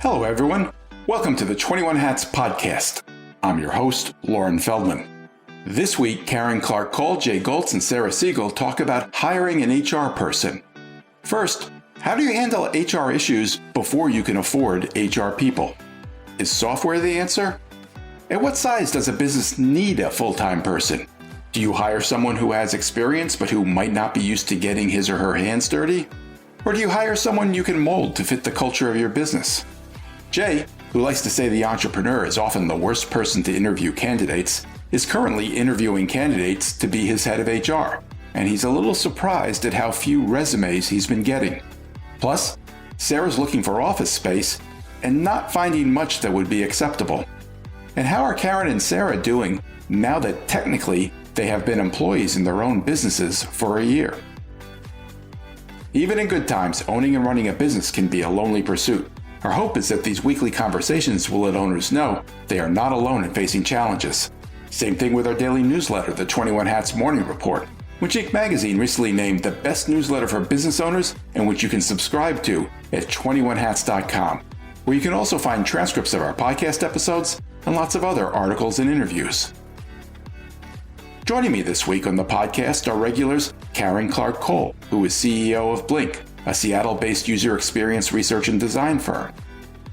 Hello, everyone. Welcome to the 21 Hats podcast. I'm your host, Lauren Feldman. This week, Karen Clark-Cole, Jay Goltz, and Sarah Segal talk about hiring an HR person. First, how do you handle HR issues before you can afford HR people? Is software the answer? At what size does a business need a full-time person? Do you hire someone who has experience but who might not be used to getting his or her hands dirty? Or do you hire someone you can mold to fit the culture of your business? Jay, who likes to say the entrepreneur is often the worst person to interview candidates, is currently interviewing candidates to be his head of HR, and he's a little surprised at how few resumes he's been getting. Plus, Sarah's looking for office space and not finding much that would be acceptable. And how are Karen and Sarah doing now that technically they have been employees in their own businesses for a year? Even in good times, owning and running a business can be a lonely pursuit. Our hope is that these weekly conversations will let owners know they are not alone in facing challenges. Same thing with our daily newsletter, the 21 Hats Morning Report, which Inc. magazine recently named the best newsletter for business owners and which you can subscribe to at 21hats.com, where you can also find transcripts of our podcast episodes and lots of other articles and interviews. Joining me this week on the podcast are regulars Karen Clark-Cole, who is CEO of Blink, a Seattle-based user experience research and design firm.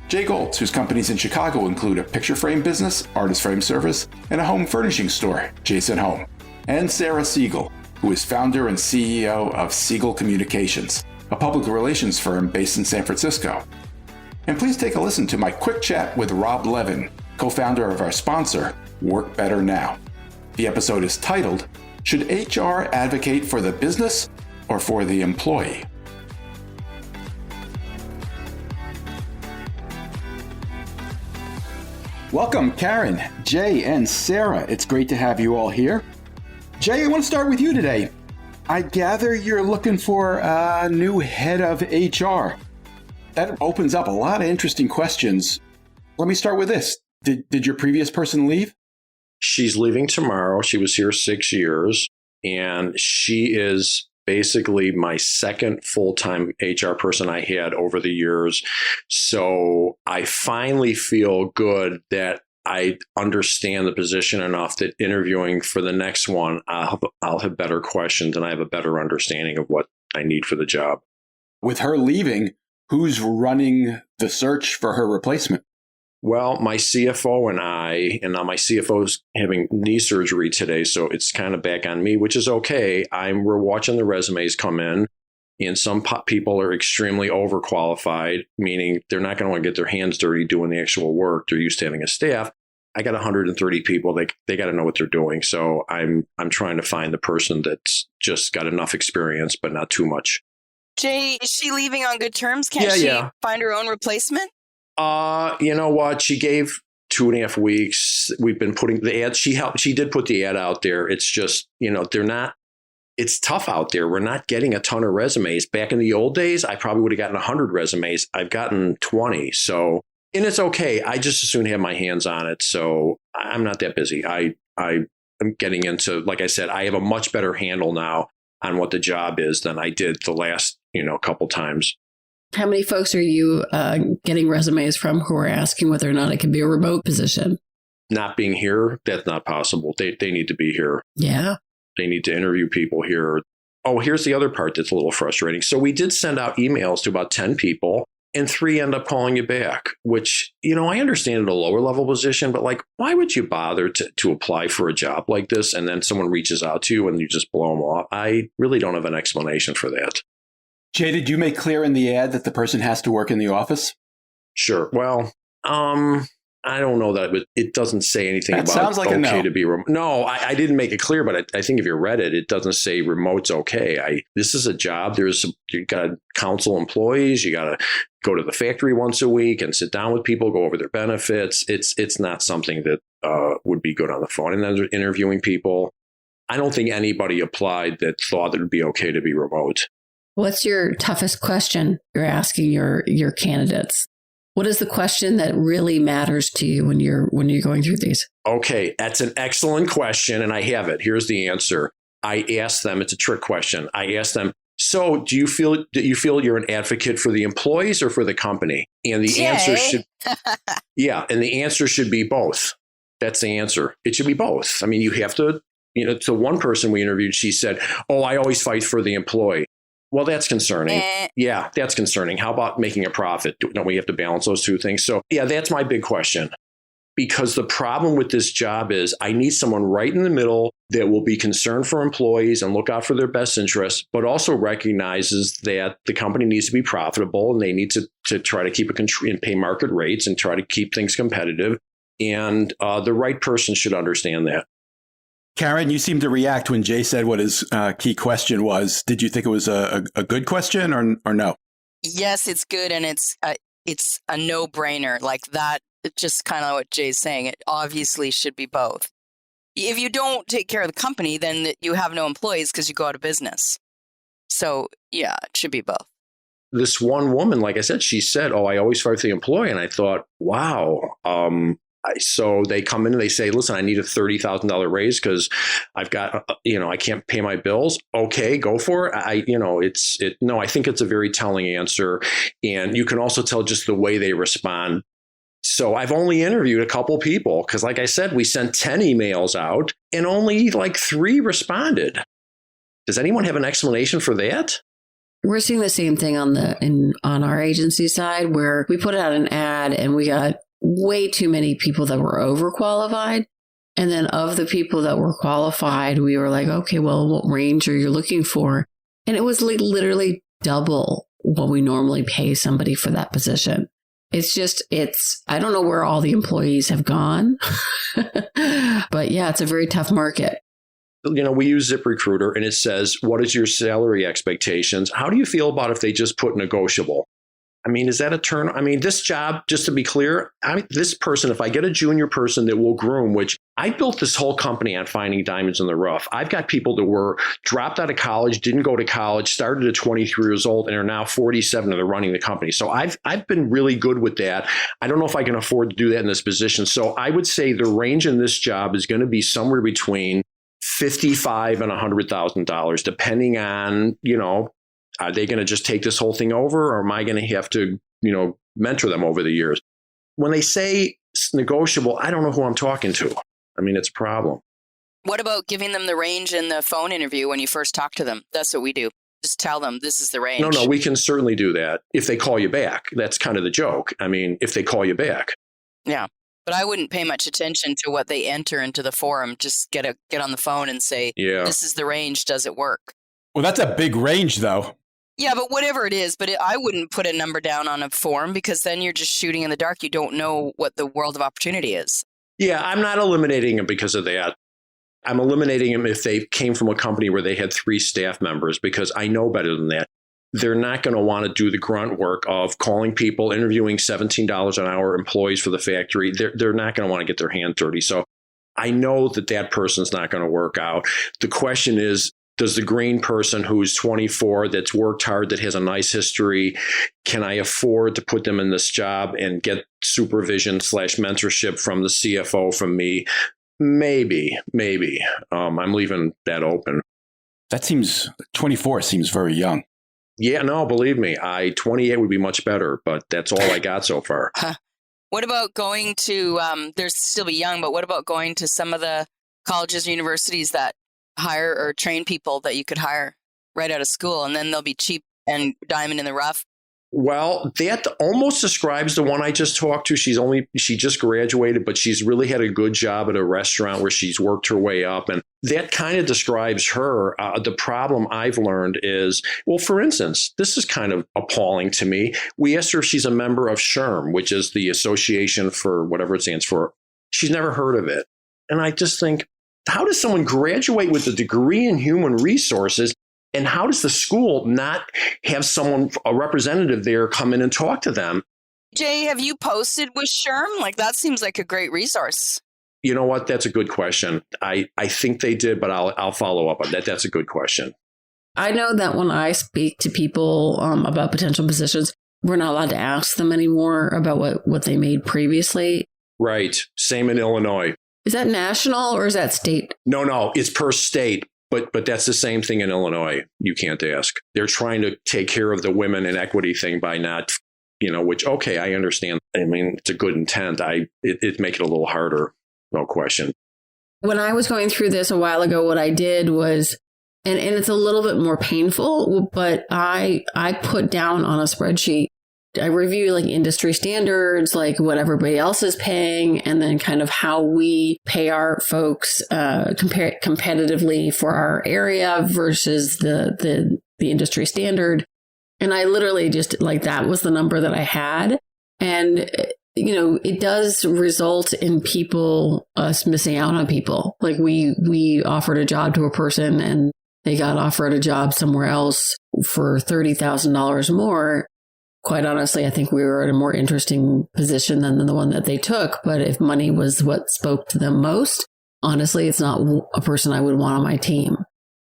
Jay Goltz, whose companies in Chicago include a picture frame business, artist frame service, and a home furnishing store, Jason Home. And Sarah Segal, who is founder and CEO of Segal Communications, a public relations firm based in San Francisco. And please take a listen to my quick chat with Rob Levin, co-founder of our sponsor, Work Better Now. The episode is titled, Should HR Advocate for the Business or for the Employee? Welcome, Karen, Jay, and Sarah. It's great to have you all here. Jay, I want to start with you today. I gather you're looking for a new head of HR. That opens up a lot of interesting questions. Let me start with this. Did your previous person leave? She's leaving tomorrow. She was here 6 years, and she is basically my second full-time HR person I had over the years. So I finally feel good that I understand the position enough that interviewing for the next one, I'll have better questions and I have a better understanding of what I need for the job. With her leaving, who's running the search for her replacement? Well, my CFO and now my CFO's having knee surgery today, so it's kind of back on me, which is okay. We're watching the resumes come in, and some people are extremely overqualified, meaning they're not going to want to get their hands dirty doing the actual work. They're used to having a staff. I got 130 people. They got to know what they're doing. So I'm trying to find the person that's just got enough experience, but not too much. Jay, is she leaving on good terms? Can't she find her own replacement? You know what? She gave 2.5 weeks. We've been putting the ad. She did put the ad out there. It's just, it's tough out there. We're not getting a ton of resumes. Back in the old days, I probably would have gotten 100 resumes. I've gotten 20. So, and it's okay. I just as soon have my hands on it. So I'm not that busy. I'm getting into, like I said, I have a much better handle now on what the job is than I did the last, couple times. How many folks are you getting resumes from who are asking whether or not it can be a remote position? Not being here, that's not possible. They need to be here. Yeah. They need to interview people here. Oh, here's the other part that's a little frustrating. So we did send out emails to about 10 people and 3 end up calling you back, which, I understand at a lower level position, but why would you bother to apply for a job like this and then someone reaches out to you and you just blow them off? I really don't have an explanation for that. Jay, did you make clear in the ad that the person has to work in the office? Sure. Well, I don't know that it doesn't say anything that about sounds like okay a no. to be remote. No, I didn't make it clear, but I think if you read it, it doesn't say remote's okay. This is a job. You got to counsel employees. You got to go to the factory once a week and sit down with people, go over their benefits. It's not something that would be good on the phone. And then they're interviewing people. I don't think anybody applied that thought it would be okay to be remote. What's your toughest question you're asking your candidates? What is the question that really matters to you when you're going through these? Okay, that's an excellent question, and I have it. Here's the answer. I asked them, it's a trick question. I asked them, So do you feel you're an advocate for the employees or for the company? And the answer should, and the answer should be both. That's the answer. It should be both. I mean, you have to, to one person we interviewed, she said, "Oh, I always fight for the employee." Well, that's concerning. Yeah, that's concerning. How about making a profit? Don't we have to balance those two things? So yeah, that's my big question. Because the problem with this job is I need someone right in the middle that will be concerned for employees and look out for their best interests, but also recognizes that the company needs to be profitable and they need to try to keep it and pay market rates and try to keep things competitive. And the right person should understand that. Karen, you seemed to react when Jay said what his key question was. Did you think it was a good question or no? Yes, it's good. And it's a no-brainer like that. It's just kind of what Jay's saying. It obviously should be both. If you don't take care of the company, then you have no employees because you go out of business. So, yeah, it should be both. This one woman, like I said, she said, "Oh, I always fight for the employee." And I thought, wow. So they come in and they say, "Listen, I need a $30,000 raise because I've got, I can't pay my bills." Okay, go for it. I think it's a very telling answer. And you can also tell just the way they respond. So I've only interviewed a couple people because, like I said, we sent 10 emails out and only like 3 responded. Does anyone have an explanation for that? We're seeing the same thing on our agency side where we put out an ad and we got way too many people that were overqualified. And then of the people that were qualified, we were like, okay, well, what range are you looking for? And it was literally double what we normally pay somebody for that position. I don't know where all the employees have gone, but yeah, it's a very tough market. We use ZipRecruiter and it says, "What is your salary expectations?" How do you feel about if they just put negotiable? I mean, is that a turn? I mean, this job, just to be clear, this person, if I get a junior person that will groom, which I built this whole company on finding diamonds in the rough. I've got people that were dropped out of college, didn't go to college, started at 23 years old, and are now 47 and they're running the company. So I've been really good with that. I don't know if I can afford to do that in this position. So I would say the range in this job is going to be somewhere between $55,000 and $100,000, depending on, are they going to just take this whole thing over, or am I going to have to, mentor them over the years? When they say it's negotiable, I don't know who I'm talking to. I mean, it's a problem. What about giving them the range in the phone interview when you first talk to them? That's what we do. Just tell them this is the range. No, we can certainly do that if they call you back. That's kind of the joke. I mean, if they call you back. Yeah. But I wouldn't pay much attention to what they enter into the forum. Just get on the phone and say, This is the range. Does it work? Well, that's a big range, though. Yeah, but whatever it is, I wouldn't put a number down on a form because then you're just shooting in the dark. You don't know what the world of opportunity is. Yeah, I'm not eliminating them because of that. I'm eliminating them if they came from a company where they had 3 staff members because I know better than that. They're not going to want to do the grunt work of calling people, interviewing $17 an hour employees for the factory. They're not going to want to get their hand dirty. So I know that person's not going to work out. The question is, does the green person who's 24, that's worked hard, that has a nice history, can I afford to put them in this job and get supervision / mentorship from the CFO, from me? Maybe. I'm leaving that open. 24 seems very young. Yeah, no, believe me, 28 would be much better, but that's all I got so far. What about going to, they're still be young, but what about going to some of the colleges or universities that hire or train people that you could hire right out of school, and then they'll be cheap and diamond in the rough? Well, that almost describes the one I just talked to. She just graduated, but she's really had a good job at a restaurant where she's worked her way up. And that kind of describes her. The problem I've learned is, well, for instance, this is kind of appalling to me. We asked her if she's a member of SHRM, which is the Association for whatever it stands for. She's never heard of it. And I just think, how does someone graduate with a degree in human resources? And how does the school not have a representative there come in and talk to them? Jay, have you posted with SHRM? That seems like a great resource. You know what? That's a good question. I think they did, but I'll follow up on that. That's a good question. I know that when I speak to people about potential positions, we're not allowed to ask them anymore about what they made previously. Right. Same in Illinois. Is that national or is that state? No, it's per state. But that's the same thing in Illinois. You can't ask. They're trying to take care of the women and equity thing by not, which, okay, I understand. I mean, it's a good intent. It make it a little harder, no question. When I was going through this a while ago, what I did was, and it's a little bit more painful, but I put down on a spreadsheet, I review like industry standards, like what everybody else is paying, and then kind of how we pay our folks competitively for our area versus the industry standard. And I literally just like that was the number that I had. And, it does result in us missing out on people. Like we offered a job to a person and they got offered a job somewhere else for $30,000 more. Quite honestly, I think we were in a more interesting position than the one that they took. But if money was what spoke to them most, honestly, it's not a person I would want on my team,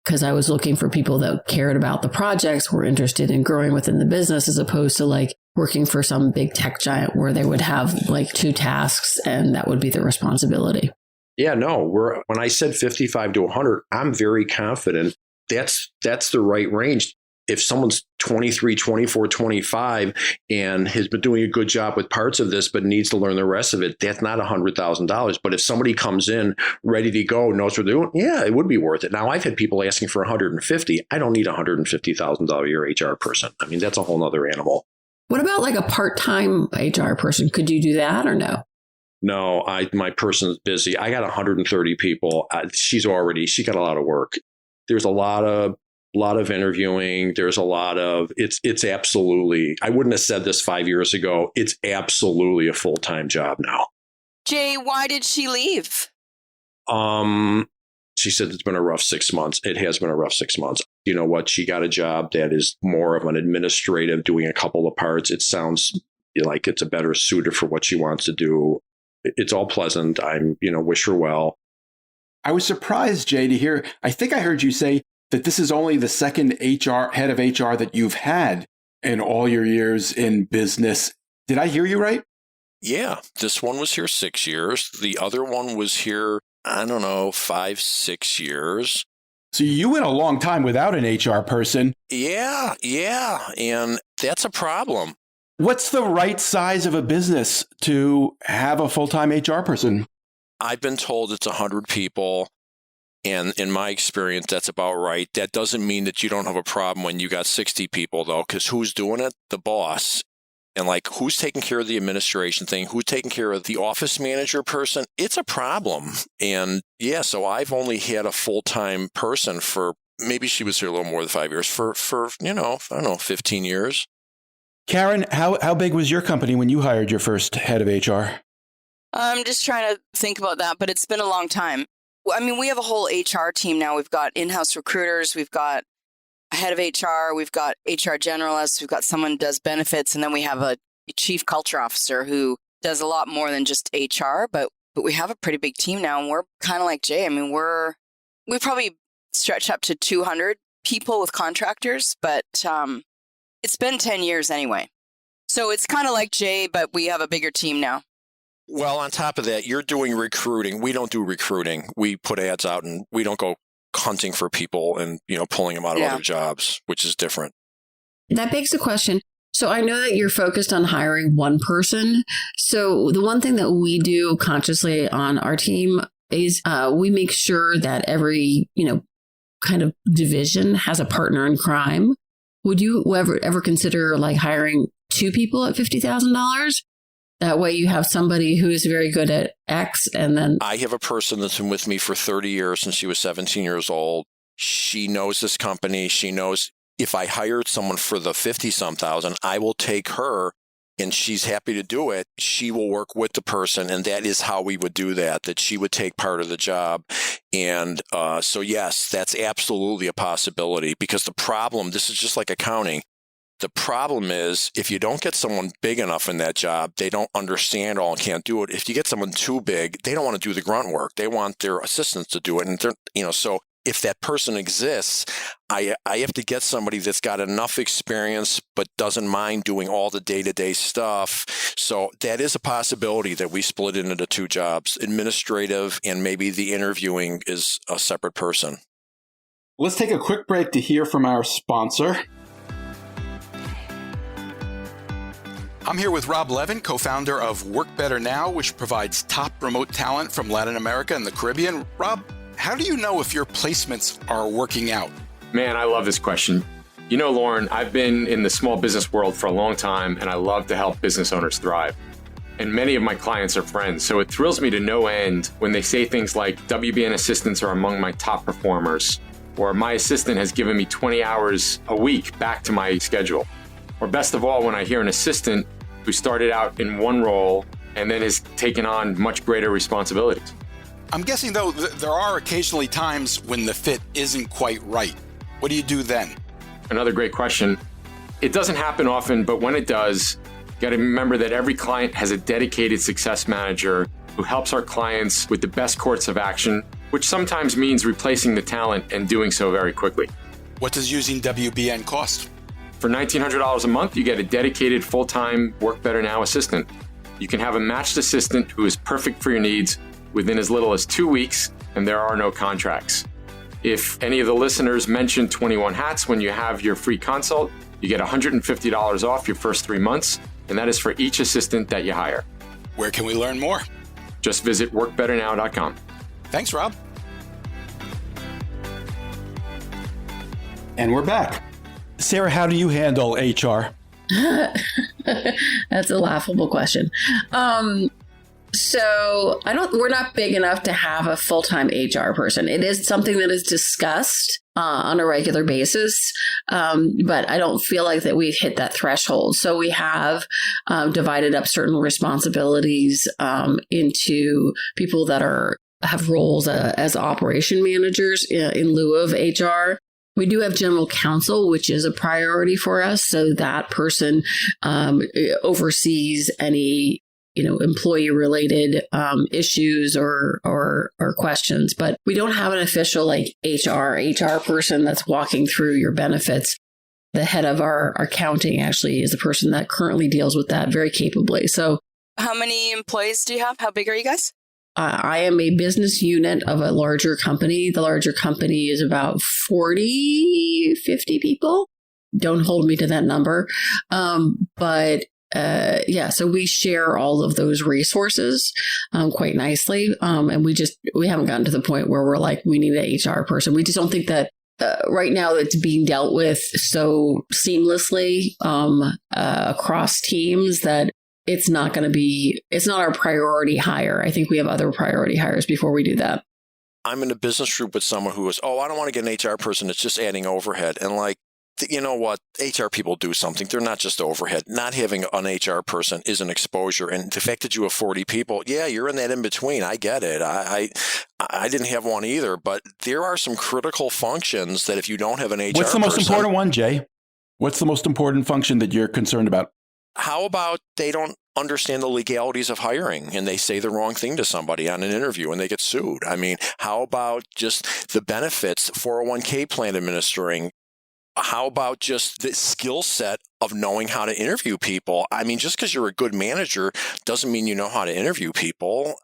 because I was looking for people that cared about the projects, were interested in growing within the business, as opposed to like working for some big tech giant where they would have like 2 tasks and that would be the responsibility. Yeah, no, when I said 55 to 100, I'm very confident that's the right range. If someone's 23, 24, 25 and has been doing a good job with parts of this, but needs to learn the rest of it, that's not $100,000. But if somebody comes in ready to go, knows what they're doing, yeah, it would be worth it. Now, I've had people asking for 150. I don't need a $150,000 a year HR person. I mean, that's a whole nother animal. What about like a part-time HR person? Could you do that or no? No, my person's busy. I got 130 people. She got a lot of work. There's a lot of interviewing. There's a lot of, it's absolutely, I wouldn't have said this 5 years ago. It's absolutely a full-time job now. Jay, why did she leave? She said it's been a rough 6 months. It has been a rough 6 months. You know what? She got a job that is more of an administrative, doing a couple of parts. It sounds like it's a better suited for what she wants to do. It's all pleasant. Wish her well. I was surprised, Jay, to hear, I think I heard you say that this is only the second head of HR that you've had in all your years in business. Did I hear you right? Yeah, this one was here 6 years. The other one was here, 5, 6 years. So you went a long time without an HR person. Yeah. And that's a problem. What's the right size of a business to have a full-time HR person? I've been told it's 100 people. And in my experience, that's about right. That doesn't mean that you don't have a problem when you got 60 people, though, because who's doing it? The boss. And who's taking care of the administration thing? Who's taking care of the office manager person? It's a problem. And yeah, so I've only had a full-time person for, maybe she was here a little more than 5 years, for 15 years. Karen, how big was your company when you hired your first head of HR? I'm just trying to think about that, but it's been a long time. I mean, we have a whole HR team now. We've got in-house recruiters. We've got a head of HR. We've got HR generalists. We've got someone who does benefits. And then we have a chief culture officer who does a lot more than just HR. But we have a pretty big team now. And we're kind of like Jay. I mean, we probably stretch up to 200 people with contractors. But it's been 10 years anyway. So it's kind of like Jay, but we have a bigger team now. Well, on top of that, you're doing recruiting. We don't do recruiting. We put ads out and we don't go hunting for people and, pulling them out of other jobs, which is different. That begs the question. So I know that you're focused on hiring one person. So the one thing that we do consciously on our team is we make sure that every, kind of division has a partner in crime. Would you ever consider hiring 2 people at $50,000? That way you have somebody who is very good at X and then... I have a person that's been with me for 30 years since she was 17 years old. She knows this company. She knows if I hired someone for the 50-some thousand, I will take her and she's happy to do it. She will work with the person. And that is how we would do that she would take part of the job. And so, yes, that's absolutely a possibility because the problem, this is just like accounting. The problem is if you don't get someone big enough in that job, they don't understand all and can't do it. If you get someone too big, they don't want to do the grunt work. They want their assistants to do it. And so if that person exists, I have to get somebody that's got enough experience but doesn't mind doing all the day-to-day stuff. So that is a possibility that we split it into 2 jobs, administrative and maybe the interviewing is a separate person. Let's take a quick break to hear from our sponsor. I'm here with Rob Levin, co-founder of Work Better Now, which provides top remote talent from Latin America and the Caribbean. Rob, how do you know if your placements are working out? Man, I love this question. You know, Lauren, I've been in the small business world for a long time, and I love to help business owners thrive. And many of my clients are friends, so it thrills me to no end when they say things like WBN assistants are among my top performers, or my assistant has given me 20 hours a week back to my schedule. Or best of all, when I hear an assistant who started out in one role and then has taken on much greater responsibilities. I'm guessing, though, there are occasionally times when the fit isn't quite right. What do you do then? Another great question. It doesn't happen often, but when it does, you got to remember that every client has a dedicated success manager who helps our clients with the best course of action, which sometimes means replacing the talent and doing so very quickly. What does using WBN cost? For $1,900 a month, you get a dedicated full-time Work Better Now assistant. You can have a matched assistant who is perfect for your needs within as little as 2 weeks, and there are no contracts. If any of the listeners mention 21 Hats when you have your free consult, you get $150 off your first 3 months, and that is for each assistant that you hire. Where can we learn more? Just visit workbetternow.com. Thanks, Rob. And we're back. Sarah, how do you handle HR? That's a laughable question. So we're not big enough to have a full-time HR person. It is something that is discussed on a regular basis, but I don't feel like that we've hit that threshold. So we have divided up certain responsibilities into people that have roles as operation managers in lieu of HR. We do have general counsel, which is a priority for us. So that person oversees any, employee related issues or questions. But we don't have an official HR person that's walking through your benefits. The head of our accounting actually is the person that currently deals with that very capably. So How many employees do you have? How big are you guys? I am a business unit of a larger company. The larger company is about 50 people. Don't hold me to that number. So we share all of those resources quite nicely. And we haven't gotten to the point where we're like, we need an HR person. We just don't think that right now it's being dealt with so seamlessly across teams that it's not our priority hire. I think we have other priority hires before we do that. I'm in a business group with someone who was, I don't want to get an HR person. It's just adding overhead. And you know what? HR people do something. They're not just overhead. Not having an HR person is an exposure. And the fact that you have 40 people, yeah, you're in that in between. I get it. I didn't have one either. But there are some critical functions that if you don't have an HR person. What's the most important one, Jay? What's the most important function that you're concerned about? How about they don't understand the legalities of hiring and they say the wrong thing to somebody on an interview and they get sued? I mean, how about just the benefits, 401k plan administering? How about just the skill set of knowing how to interview people? I mean, just because you're a good manager doesn't mean you know how to interview people.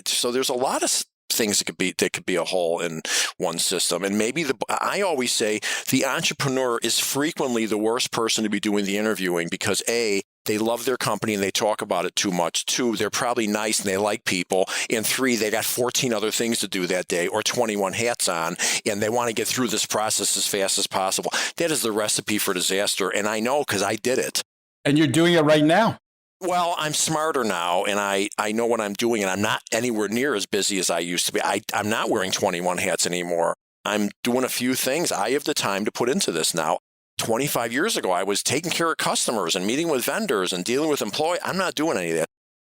So there's a lot of things that could be a hole in one system. And maybe I always say the entrepreneur is frequently the worst person to be doing the interviewing because A, they love their company and they talk about it too much. 2, they're probably nice and they like people. And 3, they got 14 other things to do that day or 21 hats on and they want to get through this process as fast as possible. That is the recipe for disaster. And I know because I did it. And you're doing it right now. Well, I'm smarter now, and I know what I'm doing, and I'm not anywhere near as busy as I used to be. I'm not wearing 21 hats anymore. I'm doing a few things. I have the time to put into this now. 25 years ago, I was taking care of customers and meeting with vendors and dealing with employees. I'm not doing any of that.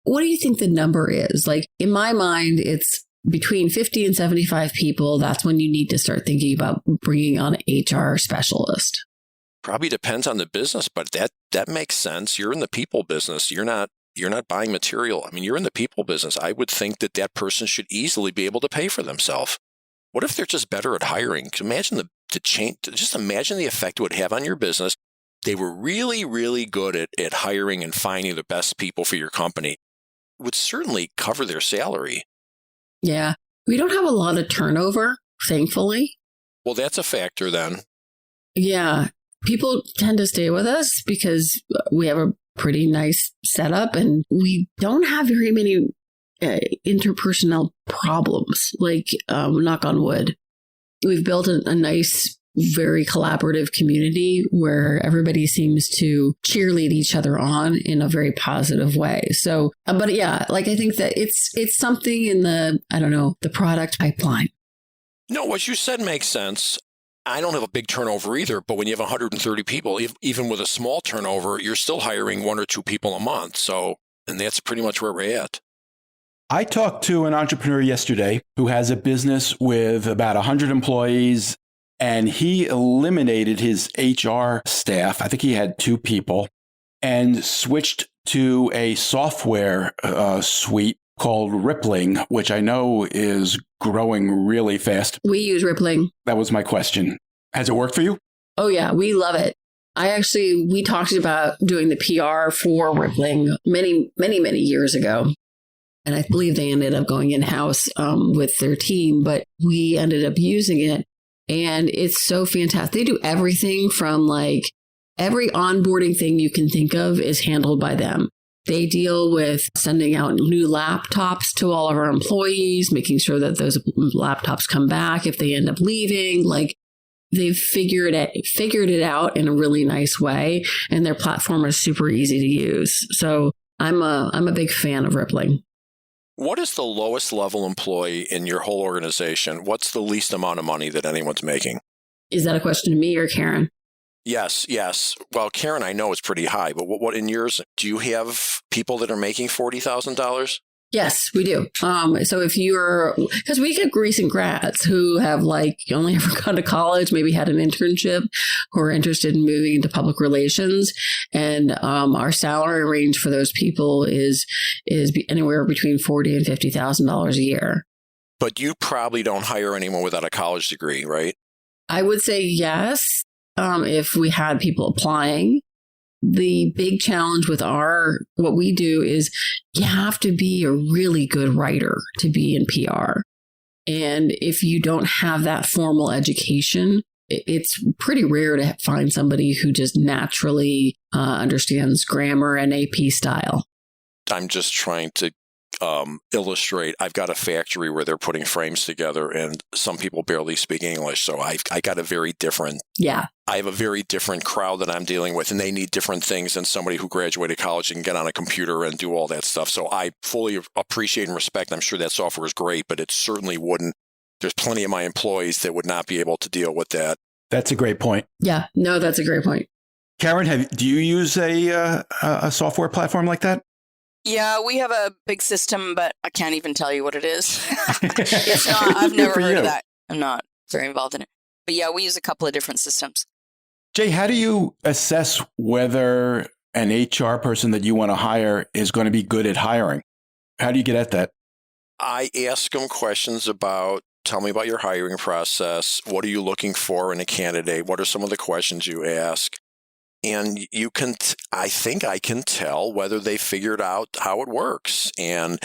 What do you think the number is? In my mind, it's between 50 and 75 people. That's when you need to start thinking about bringing on an HR specialist. Probably depends on the business, but that makes sense. You're in the people business. You're not buying material. I mean, you're in the people business. I would think that person should easily be able to pay for themselves. What if they're just better at hiring? Imagine the change. Just imagine the effect it would have on your business. They were really, really good at hiring and finding the best people for your company. It would certainly cover their salary. Yeah. We don't have a lot of turnover, thankfully. Well, that's a factor then. Yeah. People tend to stay with us because we have a pretty nice setup and we don't have very many interpersonal problems, like knock on wood. We've built a nice, very collaborative community where everybody seems to cheerlead each other on in a very positive way. So, but yeah, like I think that it's something in the product pipeline. No, what you said makes sense. I don't have a big turnover either, but when you have 130 people, even with a small turnover, you're still hiring 1 or 2 people a month. So, and that's pretty much where we're at. I talked to an entrepreneur yesterday who has a business with about 100 employees, and he eliminated his HR staff. I think he had 2 people and switched to a software suite called Rippling, which I know is growing really fast. We use Rippling. That was my question. Has it worked for you? Oh, yeah, we love it. We talked about doing the PR for Rippling many, many, many years ago. And I believe they ended up going in-house with their team, but we ended up using it. And it's so fantastic. They do everything from like every onboarding thing you can think of is handled by them. They deal with sending out new laptops to all of our employees, making sure that those laptops come back if they end up leaving. Like they've figured it out in a really nice way, and their platform is super easy to use. So I'm a big fan of Rippling. What is the lowest level employee in your whole organization? What's the least amount of money that anyone's making? Is that a question to me or Karen? Yes. Well, Karen, I know is pretty high, but what in yours, do you have people that are making $40,000? Yes, we do. So if because we get recent grads who have like only ever gone to college, maybe had an internship, who are interested in moving into public relations, and our salary range for those people is anywhere between $40,000 and $50,000 a year. But you probably don't hire anyone without a college degree, right? I would say yes. If we had people applying. The big challenge with what we do is you have to be a really good writer to be in PR. And if you don't have that formal education, it's pretty rare to find somebody who just naturally understands grammar and AP style. I'm just trying to illustrate. I've got a factory where they're putting frames together and some people barely speak English. So I got a very different. Yeah. I have a very different crowd that I'm dealing with, and they need different things than somebody who graduated college and get on a computer and do all that stuff. So I fully appreciate and respect. I'm sure that software is great, but it certainly wouldn't. There's plenty of my employees that would not be able to deal with that. That's a great point. Yeah, no, that's a great point. Karen, do you use a software platform like that? Yeah, we have a big system, but I can't even tell you what it is. It's not. I've never heard of that. I'm not very involved in it. But yeah, we use a couple of different systems. Jay, how do you assess whether an HR person that you want to hire is going to be good at hiring? How do you get at that? I ask them questions about, tell me about your hiring process. What are you looking for in a candidate? What are some of the questions you ask? And you can, I think I can tell whether they figured out how it works. And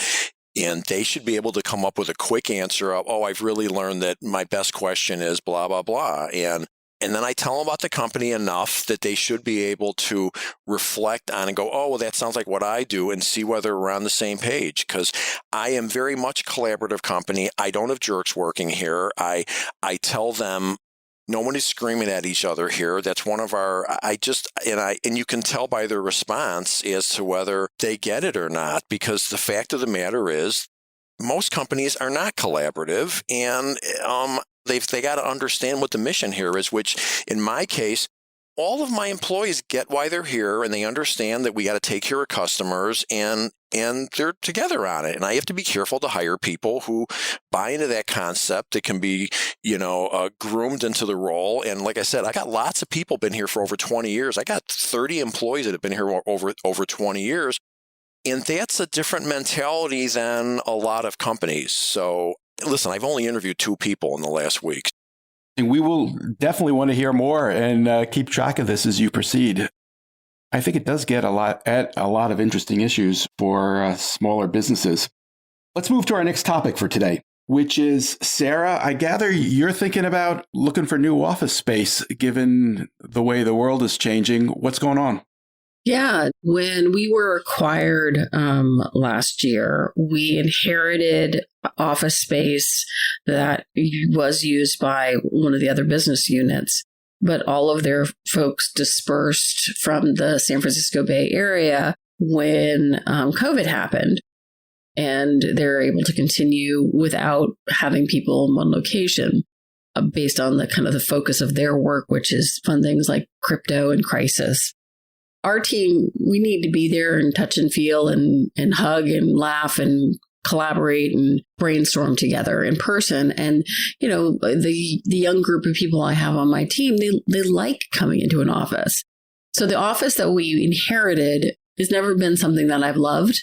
they should be able to come up with a quick answer of, oh, I've really learned that my best question is blah, blah, blah. And then I tell them about the company enough that they should be able to reflect on and go, oh, well, that sounds like what I do, and see whether we're on the same page. Because I am very much a collaborative company. I don't have jerks working here. I tell them, no one is screaming at each other here. That's one of our, and you can tell by their response as to whether they get it or not, because the fact of the matter is most companies are not collaborative, and they got to understand what the mission here is, which in my case, all of my employees get why they're here, and they understand that we got to take care of customers, and they're together on it. And I have to be careful to hire people who buy into that concept that can be, groomed into the role. And like I said, I got lots of people been here for over 20 years. I got 30 employees that have been here over 20 years. And that's a different mentality than a lot of companies. So listen, I've only interviewed 2 people in the last week. And we will definitely want to hear more and keep track of this as you proceed. I think it does get a lot of interesting issues for smaller businesses. Let's move to our next topic for today. which is, Sarah, I gather you're thinking about looking for new office space given the way the world is changing. What's going on? Yeah, when we were acquired last year, we inherited office space that was used by one of the other business units, but all of their folks dispersed from the San Francisco Bay Area when COVID happened. And they're able to continue without having people in one location based on the kind of the focus of their work, which is fun things like crypto and crisis. Our team, we need to be there and touch and feel and hug and laugh and collaborate and brainstorm together in person. And, you know, the young group of people I have on my team, they like coming into an office. So the office that we inherited has never been something that I've loved.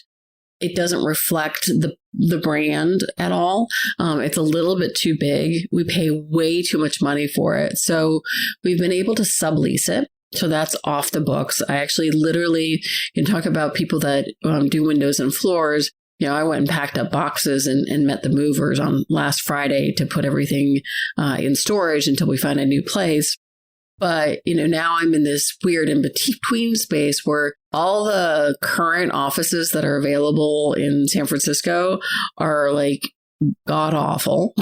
It doesn't reflect the brand at all. It's a little bit too big. We pay way too much money for it. So we've been able to sublease it. So that's off the books. I actually literally can talk about people that do windows and floors. You know, I went and packed up boxes and met the movers on last Friday to put everything in storage until we find a new place. But, you know, now I'm in this weird in-between space where all the current offices that are available in San Francisco are like god-awful.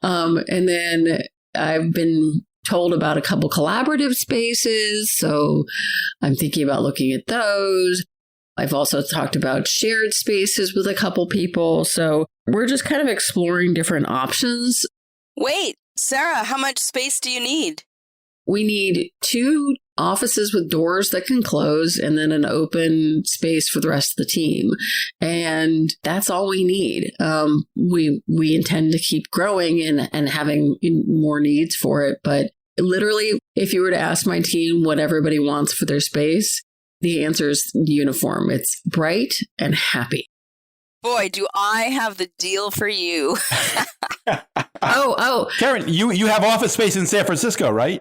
And then I've been told about a couple collaborative spaces, so I'm thinking about looking at those. I've also talked about shared spaces with a couple people, so we're just kind of exploring different options. Wait, Sarah, how much space do you need? We need 2 offices with doors that can close and then an open space for the rest of the team. And that's all we need. We intend to keep growing and having more needs for it. But literally, if you were to ask my team what everybody wants for their space, the answer is uniform. It's bright and happy. Boy, do I have the deal for you. Oh. Karen, you have office space in San Francisco, right?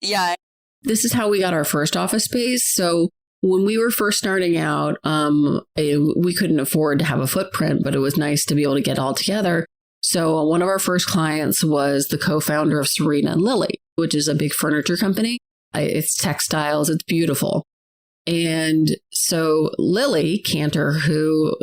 Yeah. This is how we got our first office space. So when we were first starting out, we couldn't afford to have a footprint, but it was nice to be able to get all together. So one of our first clients was the co-founder of Serena and Lily, which is a big furniture company. It's textiles. It's beautiful. And so Lily Cantor, who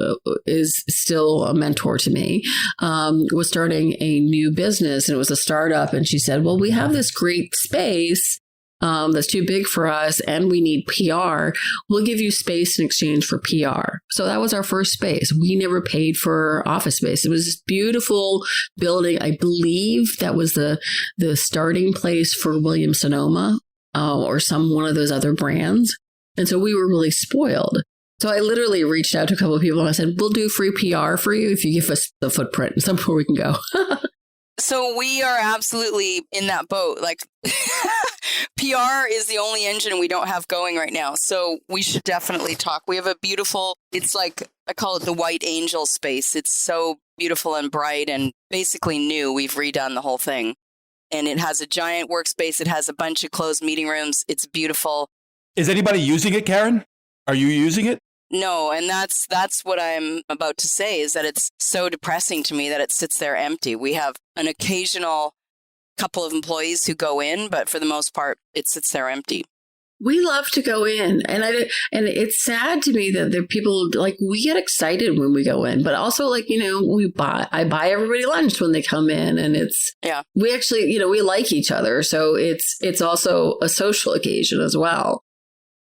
is still a mentor to me, was starting a new business, and it was a startup. And she said, well, we have this great space that's too big for us, and we need PR. We'll give you space in exchange for PR. So that was our first space. We never paid for office space. It was this beautiful building. I believe that was the starting place for Williams-Sonoma or one of those other brands. And so we were really spoiled. So I literally reached out to a couple of people and I said, we'll do free PR for you if you give us the footprint and somewhere we can go. So we are absolutely in that boat. Like PR is the only engine we don't have going right now. So we should definitely talk. We have a beautiful, it's like, I call it the white angel space. It's so beautiful and bright and basically new. We've redone the whole thing. And it has a giant workspace. It has a bunch of closed meeting rooms. It's beautiful. Is anybody using it, Karen? Are you using it? No, and that's what I'm about to say is that it's so depressing to me that it sits there empty. We have an occasional couple of employees who go in, but for the most part, it sits there empty. We love to go in, and it's sad to me that there are people like we get excited when we go in, but also like I buy everybody lunch when they come in, and we actually we like each other, so it's also a social occasion as well.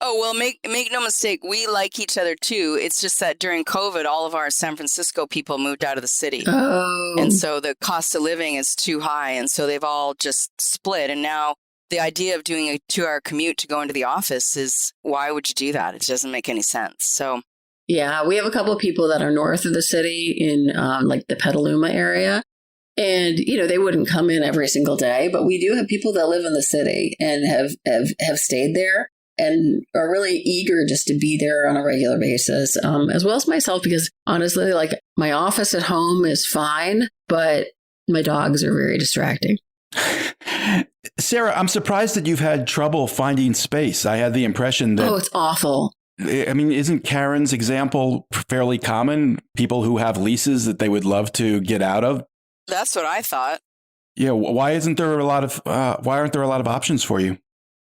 Oh, well, make no mistake, we like each other too. It's just that during COVID, all of our San Francisco people moved out of the city. Oh. And so the cost of living is too high. And so they've all just split. And now the idea of doing a 2-hour commute to go into the office is, why would you do that? It doesn't make any sense. So, yeah, we have a couple of people that are north of the city in like the Petaluma area. And, they wouldn't come in every single day. But we do have people that live in the city and have stayed there and are really eager just to be there on a regular basis, as well as myself, because honestly, like my office at home is fine, but my dogs are very distracting. Sarah, I'm surprised that you've had trouble finding space. I had the impression that... Oh, it's awful. I mean, isn't Karen's example fairly common? People who have leases that they would love to get out of? That's what I thought. Yeah. Why aren't there a lot of options for you?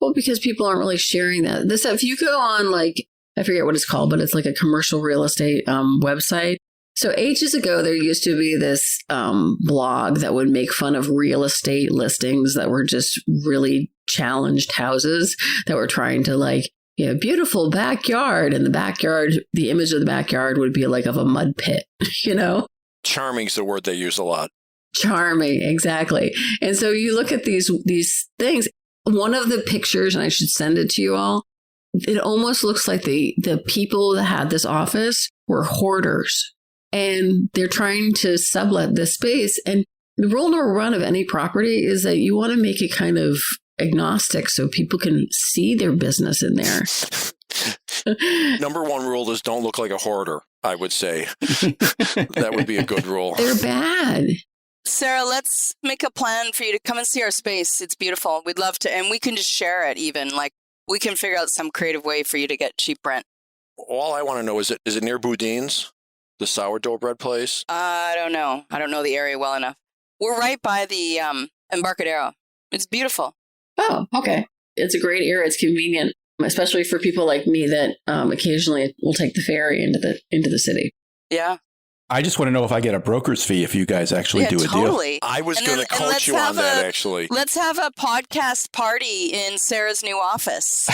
Well, because people aren't really sharing that. If you go on, like, I forget what it's called, but it's like a commercial real estate website. So ages ago, there used to be this blog that would make fun of real estate listings that were just really challenged houses that were trying to, like, beautiful backyard. And the backyard, the image of the backyard would be like of a mud pit, Charming is the word they use a lot. Charming, exactly. And so you look at these things. One of the pictures, and I should send it to you all, it almost looks like the people that had this office were hoarders. And they're trying to sublet this space. And the rule number one of any property is that you want to make it kind of agnostic so people can see their business in there. Number one rule is don't look like a hoarder, I would say. That would be a good rule. They're bad. Sarah, let's make a plan for you to come and see our space. It's beautiful. We'd love to. And we can just share it even. Like, we can figure out some creative way for you to get cheap rent. All I want to know is it near Boudin's, the sourdough bread place? I don't know. I don't know the area well enough. We're right by the Embarcadero. It's beautiful. Oh, okay. It's a great area. It's convenient, especially for people like me that occasionally will take the ferry into the city. Yeah. I just want to know if I get a broker's fee if you guys actually do a totally. deal. I was going to coach you on that, actually. Let's have a podcast party in Sarah's new office.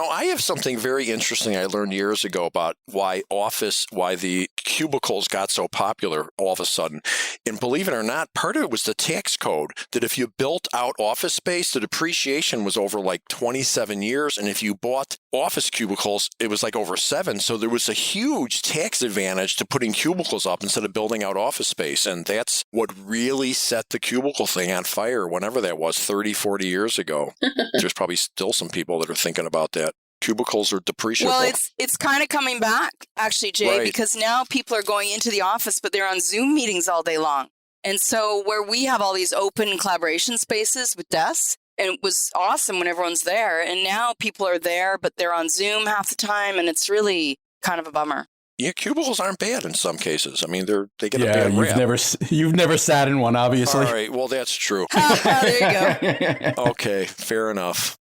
I have something very interesting I learned years ago about why the cubicles got so popular all of a sudden. And believe it or not, part of it was the tax code, that if you built out office space, the depreciation was over like 27 years. And if you bought office cubicles, it was like over 7. So there was a huge tax advantage to putting cubicles up instead of building out office space. And that's what really set the cubicle thing on fire, whenever that was, 30, 40 years ago. There's probably still some people that are thinking about that. Cubicles are depreciable. Well, it's kind of coming back, actually, Jay, Right. Because now people are going into the office, but they're on Zoom meetings all day long. And so where we have all these open collaboration spaces with desks, and it was awesome when everyone's there. And now people are there, but they're on Zoom half the time, and it's really kind of a bummer. Yeah, cubicles aren't bad in some cases. I mean, they get a Yeah, bad rap. you've never sat in one, obviously. All right, well, that's true. There you go. Okay, fair enough.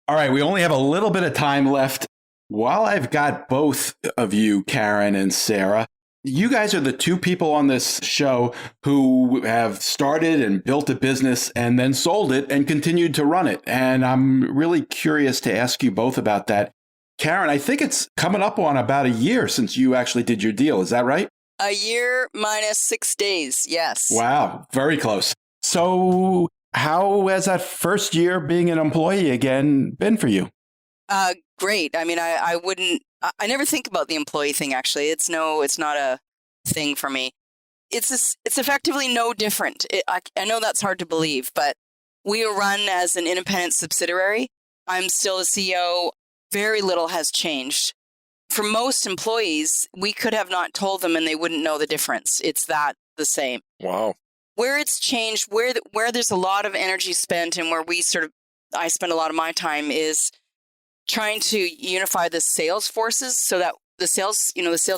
All right, we only have a little bit of time left. While I've got both of you, Karen and Sarah, you guys are the two people on this show who have started and built a business and then sold it and continued to run it. And I'm really curious to ask you both about that. Karen, I think it's coming up on about a year since you actually did your deal. Is that right? A year minus 6 days, yes. Wow, very close. So how has that first year being an employee again been for you? Great. I mean, I never think about the employee thing, actually. It's not a thing for me. It's effectively no different. I know that's hard to believe, but we are run as an independent subsidiary. I'm still the CEO. Very little has changed. For most employees, we could have not told them and they wouldn't know the difference. It's the same. Wow. Where it's changed, where there's a lot of energy spent and where I spend a lot of my time is trying to unify the sales forces so that the sales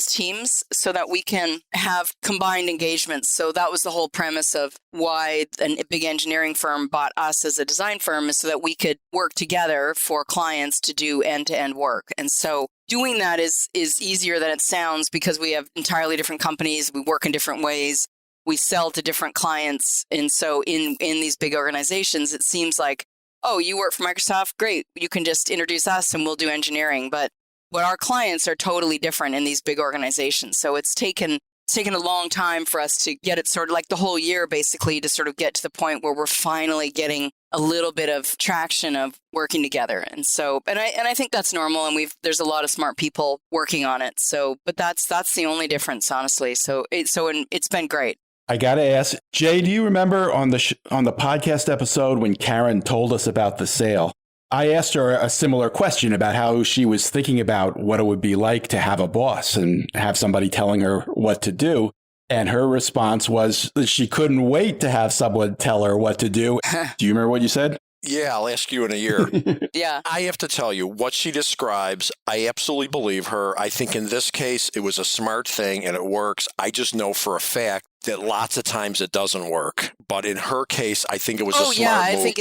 teams so that we can have combined engagements. So that was the whole premise of why a big engineering firm bought us as a design firm, is so that we could work together for clients to do end-to-end work. And so doing that is easier than it sounds because we have entirely different companies. We work in different ways. We sell to different clients. And so in these big organizations, it seems like, oh, you work for Microsoft? Great. You can just introduce us and we'll do engineering. But our clients are totally different in these big organizations. So it's taken a long time for us to get it sort of like the whole year, basically, to sort of get to the point where we're finally getting a little bit of traction of working together. And so, and I think that's normal. And there's a lot of smart people working on it. So, but that's the only difference, honestly. So it's been great. I got to ask, Jay, do you remember on the podcast episode when Karen told us about the sale? I asked her a similar question about how she was thinking about what it would be like to have a boss and have somebody telling her what to do. And her response was that she couldn't wait to have someone tell her what to do. Do you remember what you said? Yeah, I'll ask you in a year. Yeah. I have to tell you, what she describes, I absolutely believe her. I think in this case, it was a smart thing and it works. I just know for a fact that lots of times it doesn't work. But in her case, I think it was a smart move.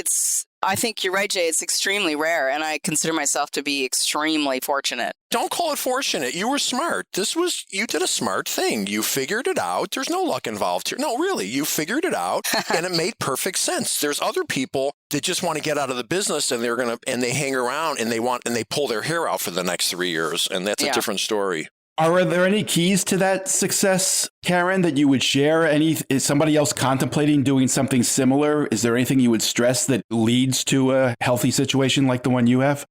I think you're right, Jay. It's extremely rare, and I consider myself to be extremely fortunate. Don't call it fortunate. You were smart. You did a smart thing. You figured it out. There's no luck involved here. No, really, you figured it out, and it made perfect sense. There's other people that just want to get out of the business, and they hang around and they pull their hair out for the next 3 years, and that's a different story. Are there any keys to that success, Karen, that you would share? Is somebody else contemplating doing something similar? Is there anything you would stress that leads to a healthy situation like the one you have?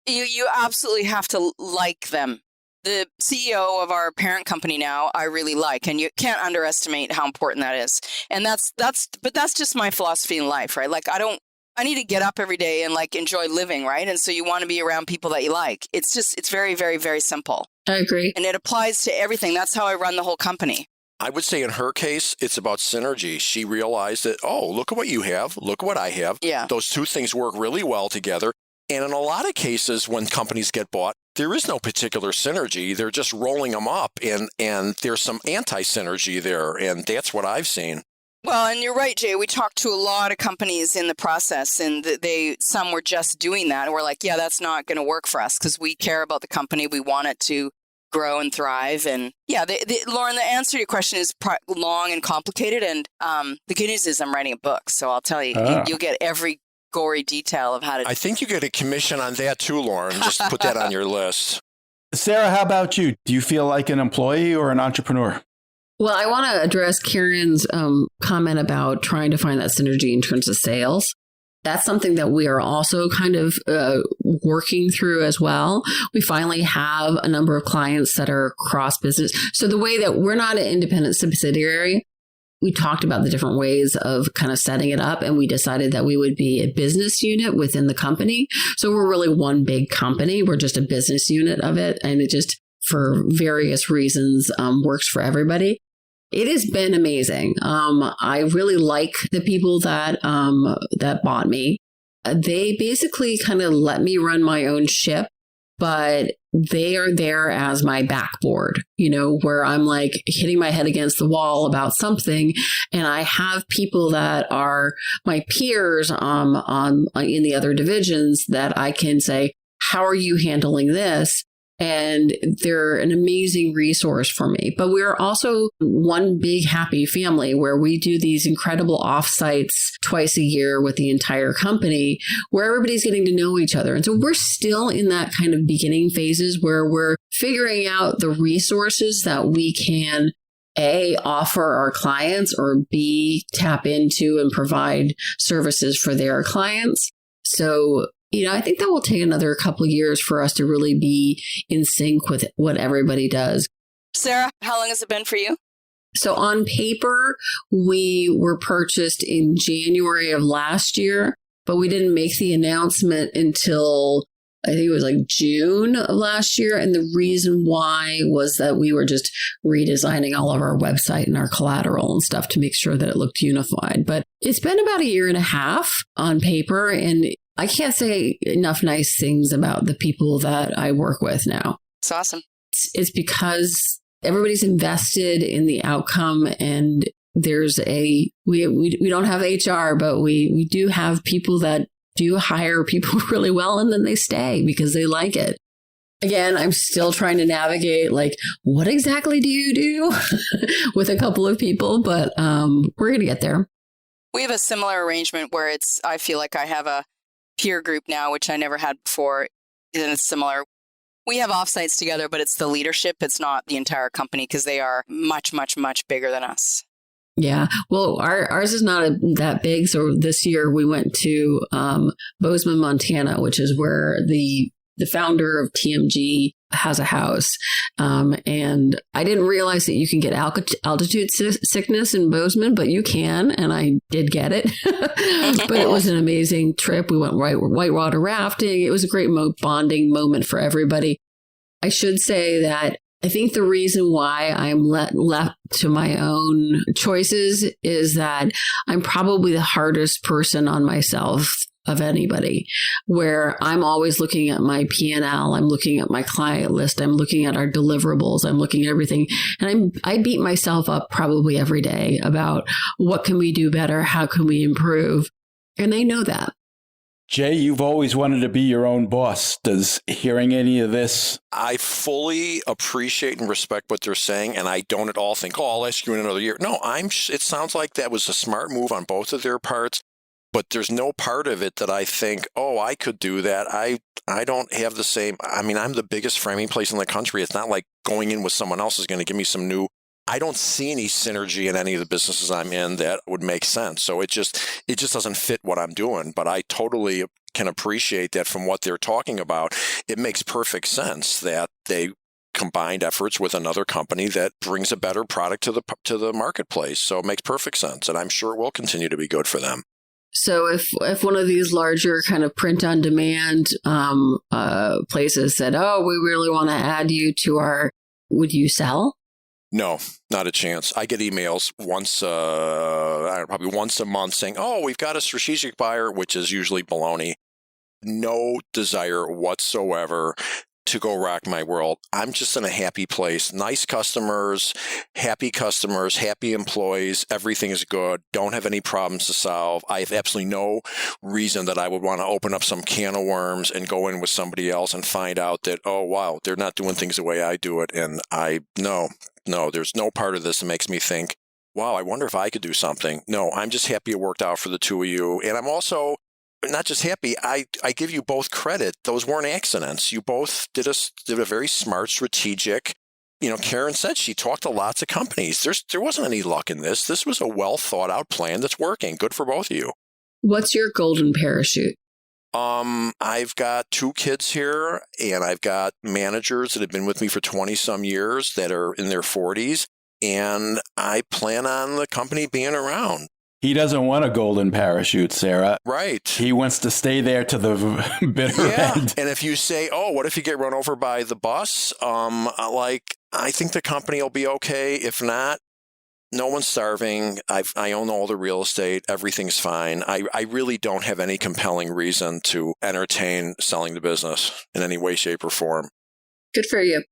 You absolutely have to like them. The CEO of our parent company now, I really like, and you can't underestimate how important that is. And that's just my philosophy in life, right? Like I need to get up every day and like enjoy living, right? And so you want to be around people that you like. It's very, very, very simple. I agree. And it applies to everything. That's how I run the whole company. I would say in her case, it's about synergy. She realized that, oh, look at what you have. Look at what I have. Yeah. Those two things work really well together. And in a lot of cases, when companies get bought, there is no particular synergy. They're just rolling them up, and there's some anti-synergy there. And that's what I've seen. Well, and you're right, Jay. We talked to a lot of companies in the process, and some were just doing that. And we're like, yeah, that's not going to work for us because we care about the company. We want it to grow and thrive. And yeah, Lauren, the answer to your question is long and complicated. And the good news is I'm writing a book. So I'll tell you, you'll get every gory detail of how to. I think you get a commission on that too, Lauren. Just put that on your list. Sarah, how about you? Do you feel like an employee or an entrepreneur? Well, I want to address Karen's comment about trying to find that synergy in terms of sales. That's something that we are also kind of working through as well. We finally have a number of clients that are cross business. So the way that we're not an independent subsidiary, we talked about the different ways of kind of setting it up, and we decided that we would be a business unit within the company. So we're really one big company. We're just a business unit of it. And it just, for various reasons, works for everybody. It has been amazing. I really like the people that bought me. They basically kind of let me run my own ship, but they are there as my backboard, where I'm like hitting my head against the wall about something. And I have people that are my peers in the other divisions that I can say, how are you handling this? And they're an amazing resource for me. But we're also one big happy family where we do these incredible offsites twice a year with the entire company where everybody's getting to know each other. And so we're still in that kind of beginning phases where we're figuring out the resources that we can A, offer our clients, or B, tap into and provide services for their clients. So I think that will take another couple of years for us to really be in sync with what everybody does. Sarah, how long has it been for you? So on paper, we were purchased in January of last year, but we didn't make the announcement until I think it was like June of last year. And the reason why was that we were just redesigning all of our website and our collateral and stuff to make sure that it looked unified. But it's been about a year and a half on paper, and I can't say enough nice things about the people that I work with now. It's awesome. It's because everybody's invested in the outcome, and there's we don't have HR, but we do have people that do hire people really well, and then they stay because they like it. Again, I'm still trying to navigate, like, what exactly do you do with a couple of people, but we're going to get there. We have a similar arrangement where I feel like I have a peer group now, which I never had before, and it's similar. We have offsites together, but it's the leadership. It's not the entire company because they are much, much, much bigger than us. Yeah. Well, ours is not that big. So this year we went to Bozeman, Montana, which is where the founder of TMG has a house. And I didn't realize that you can get altitude sickness in Bozeman, but you can. And I did get it. But it was an amazing trip. We went whitewater rafting. It was a great bonding moment for everybody. I should say that I think the reason why I'm left to my own choices is that I'm probably the hardest person on myself of anybody, where I'm always looking at my P&L, I'm looking at my client list, I'm looking at our deliverables, I'm looking at everything. And I beat myself up probably every day about what can we do better? How can we improve? And they know that. Jay, you've always wanted to be your own boss. Does hearing any of this? I fully appreciate and respect what they're saying, and I don't at all think, I'll ask you in another year. No, it sounds like that was a smart move on both of their parts, but there's no part of it that I think, I could do that. I don't have the same. I mean, I'm the biggest framing place in the country. It's not like going in with someone else is going to give me some new. I don't see any synergy in any of the businesses I'm in that would make sense. So it just doesn't fit what I'm doing. But I totally can appreciate that from what they're talking about. It makes perfect sense that they combined efforts with another company that brings a better product to the marketplace. So it makes perfect sense. And I'm sure it will continue to be good for them. So if one of these larger kind of print on demand places said, we really want to add you to our, would you sell? No, not a chance. I get emails probably once a month saying, we've got a strategic buyer, which is usually baloney. No desire whatsoever to go rock my world. I'm just in a happy place. Nice customers, happy employees. Everything is good. Don't have any problems to solve. I have absolutely no reason that I would want to open up some can of worms and go in with somebody else and find out that, they're not doing things the way I do it. And no, there's no part of this that makes me think, wow, I wonder if I could do something. No, I'm just happy it worked out for the two of you. And I'm also not just happy, I give you both credit. Those weren't accidents. You both did a very smart, strategic. Karen said she talked to lots of companies. There wasn't any luck in this. This was a well thought out plan that's working. Good for both of you. What's your golden parachute? I've got 2 kids here, and I've got managers that have been with me for 20 some years that are in their 40s, and I plan on the company being around. He doesn't want a golden parachute, Sarah. Right. He wants to stay there to the bitter end. And if you say, what if you get run over by the bus? I think the company will be okay. If not, no one's starving. I own all the real estate. Everything's fine. I really don't have any compelling reason to entertain selling the business in any way, shape, or form. Good for you.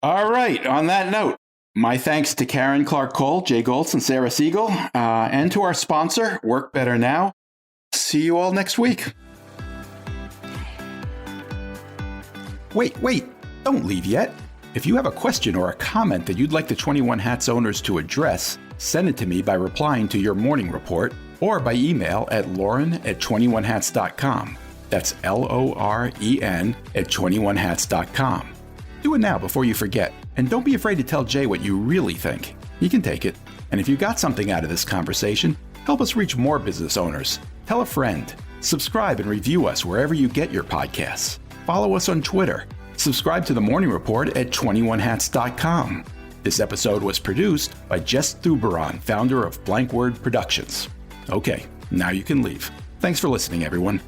All right. On that note, my thanks to Karen Clark-Cole, Jay Goltz, and Sarah Segal, and to our sponsor, Work Better Now. See you all next week. Wait. Don't leave yet. If you have a question or a comment that you'd like the 21 Hats owners to address, send it to me by replying to your morning report or by email at lauren@21hats.com. That's LOREN @21hats.com. Do it now before you forget. And don't be afraid to tell Jay what you really think. He can take it. And if you got something out of this conversation, help us reach more business owners. Tell a friend. Subscribe and review us wherever you get your podcasts. Follow us on Twitter. Subscribe to the Morning Report at 21hats.com. This episode was produced by Jess Thuberon, founder of Blank Word Productions. Okay, now you can leave. Thanks for listening, everyone.